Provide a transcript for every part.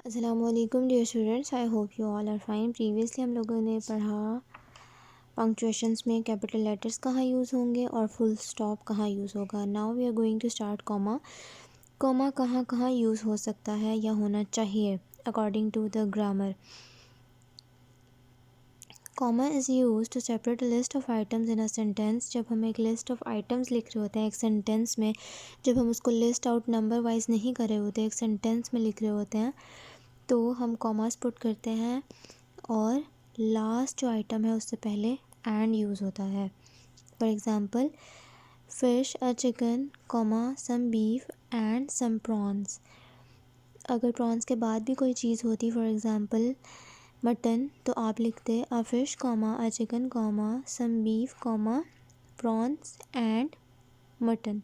अस्सलामुअलैकुम dear students, I hope you all are fine. Previously हम लोगों ने पढ़ा पंक्चुएशंस में कैपिटल लेटर्स कहाँ यूज़ होंगे और फुल स्टॉप कहाँ यूज़ होगा। Now we are going to start comma. Comma कहाँ कहाँ यूज़ हो सकता है या होना चाहिए according to the grammar. Comma is use to separate list of items in a sentence. जब हम एक लिस्ट ऑफ आइटम्स लिख रहे होते हैं एक सेंटेंस में, जब हम उसको लिस्ट आउट नंबर वाइज नहीं कर रहे होते, एक सेंटेंस में लिख रहे होते हैं, तो हम कॉमास पुट करते हैं और लास्ट जो आइटम है उससे पहले एंड यूज़ होता है। For example, fish, a chicken, comma some beef and some prawns. अगर प्रॉन्स के बाद भी कोई चीज़ होती, फॉर एग्ज़ाम्पल मटन, तो आप लिखते a fish, comma a chicken, comma some beef, comma prawns and mutton.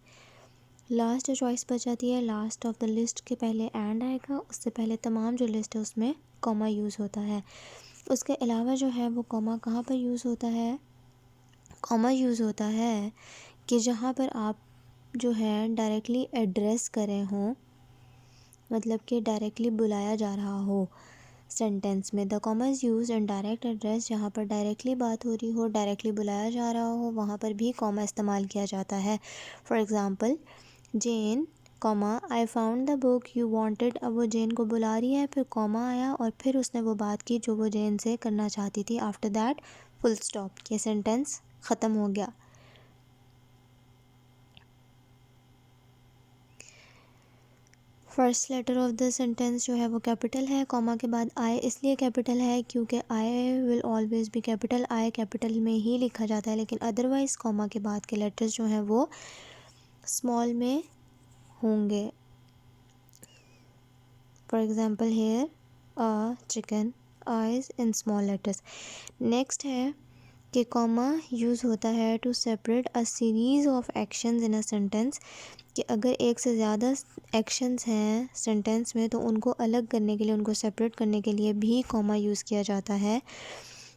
Last जो चॉइस बच जाती है, लास्ट ऑफ द लिस्ट के पहले एंड आएगा, उससे पहले तमाम जो लिस्ट है उसमें कॉमा यूज़ होता है। उसके अलावा जो है वो कॉमा कहाँ पर यूज़ होता है, कॉमा यूज़ होता है कि जहाँ पर आप जो है डायरेक्टली एड्रेस करें हों, मतलब कि डायरेक्टली बुलाया जा रहा हो सेंटेंस में। The comma is use in direct address, जहाँ पर डायरेक्टली बात हो रही हो, डायरेक्टली बुलाया जा रहा हो, वहाँ पर भी कॉमा इस्तेमाल किया जाता है। For example, Jane, comma I found the book you wanted. अब वो जेन को बुला रही है, फिर कॉमा आया और फिर उसने वो बात की जो वो जेन से करना चाहती थी। आफ्टर दैट फुल स्टॉप, ये सेंटेंस ख़त्म हो गया। First letter of the sentence जो है वो कैपिटल है। कॉमा के बाद आई इसलिए कैपिटल है क्योंकि I will always be capital, I capital में ही लिखा जाता है, लेकिन अदरवाइज़ कॉमा के बाद के लेटर्स जो हैं वो स्मॉल में होंगे। For example, here, a chicken, is in small letters. Next है कि कॉमा यूज़ होता है to separate a series of actions in a sentence, कि अगर एक से ज़्यादा एक्शंस हैं सेंटेंस में तो उनको अलग करने के लिए, उनको सेपरेट करने के लिए भी कॉमा यूज़ किया जाता है।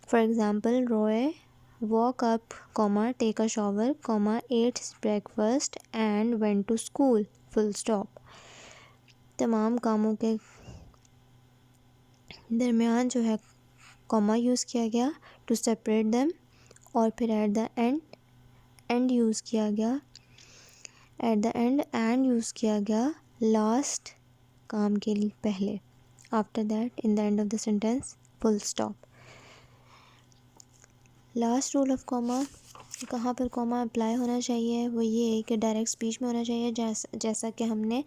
For example, Roy walk up, comma take a shower, comma ate breakfast and went to school, full stop. तमाम कामों के दरमियान जो है कॉमा यूज़ किया गया टू सेपरेट देम, और फिर एट द एंड यूज़ किया गया, एट द एंड यूज़ किया गया लास्ट काम के लिए पहले। After that in the end of the sentence full stop. Last rule of comma, कहाँ पर कॉमा अप्लाई होना चाहिए, वो ये कि डायरेक्ट स्पीच में होना चाहिए। जैसा कि हमने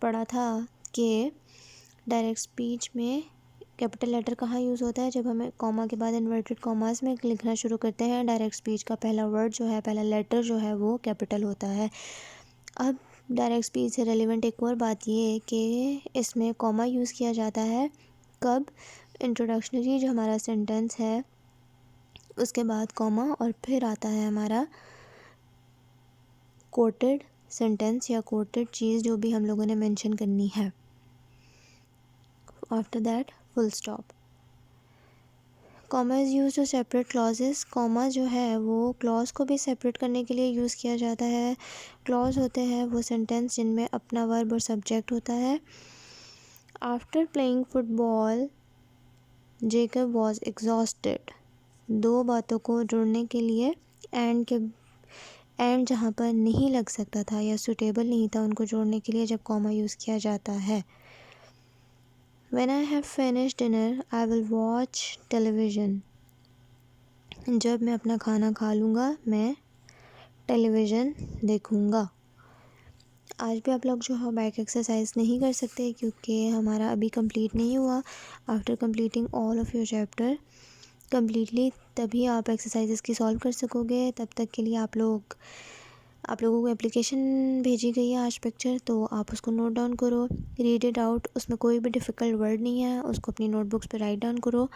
पढ़ा था कि डायरेक्ट स्पीच में कैपिटल लेटर कहाँ यूज़ होता है, जब हमें कॉमा के बाद इन्वर्टेड कॉमास में लिखना शुरू करते हैं। डायरेक्ट स्पीच का पहला वर्ड जो है, पहला लेटर जो है वो कैपिटल होता है। अब डायरेक्ट स्पीच से रेलिवेंट एक और बात ये है कि इसमें कॉमा यूज़ किया जाता है कब, इंट्रोडक्शनरी जो हमारा सेंटेंस है उसके बाद कॉमा, और फिर आता है हमारा कोटेड सेंटेंस या कोटेड चीज़ जो भी हम लोगों ने मेंशन करनी है। After that full stop. Comma is use to separate clauses. Comma जो है वो क्लॉज को भी सेपरेट करने के लिए यूज़ किया जाता है। क्लॉज होते हैं वो सेंटेंस जिनमें अपना वर्ब और सब्जेक्ट होता है। After playing football Jacob was exhausted. दो बातों को जोड़ने के लिए एंड जहाँ पर नहीं लग सकता था या सूटेबल नहीं था, उनको जोड़ने के लिए जब कॉमा यूज़ किया जाता है। When I have finished dinner, I will watch television. जब मैं अपना खाना खा लूँगा मैं टेलीविज़न देखूँगा। आज भी आप लोग जो है बैक एक्सरसाइज नहीं कर सकते क्योंकि हमारा अभी कंप्लीट नहीं हुआ। After completing all of your chapter completely तभी आप एक्सरसाइजेस की सॉल्व कर सकोगे। तब तक के लिए आप लोगों को एप्लीकेशन भेजी गई है आज पिक्चर, तो आप उसको नोट डाउन करो, रीड इट आउट। उसमें कोई भी डिफ़िकल्ट वर्ड नहीं है, उसको अपनी नोटबुक्स पे राइट डाउन करो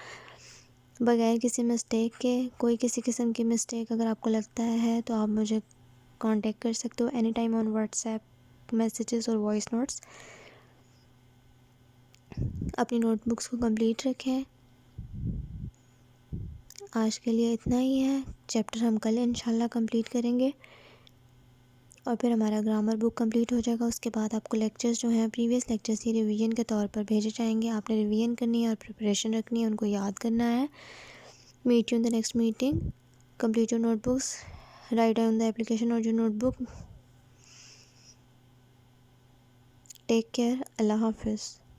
बगैर किसी मिस्टेक के। कोई किसी किस्म की मिस्टेक अगर आपको लगता है तो आप मुझे कांटेक्ट कर सकते हो any time on WhatsApp messages और वॉइस नोट्स। अपनी नोटबुक्स को कंप्लीट रखें। आज के लिए इतना ही है। चैप्टर हम कल इंशाल्लाह कंप्लीट करेंगे। और फिर हमारा ग्रामर बुक कंप्लीट हो जाएगा। उसके बाद आपको लेक्चर्स जो हैं प्रीवियस लेक्चर्स की रिवीजन के तौर पर भेजे जाएंगे। आपने रिवीजन करनी है और प्रिपरेशन रखनी है, उनको याद करना है। Meet you in the next meeting. Complete your notebooks, write down the application और योर नोटबुक। Take care. अल्लाह हाफिज़।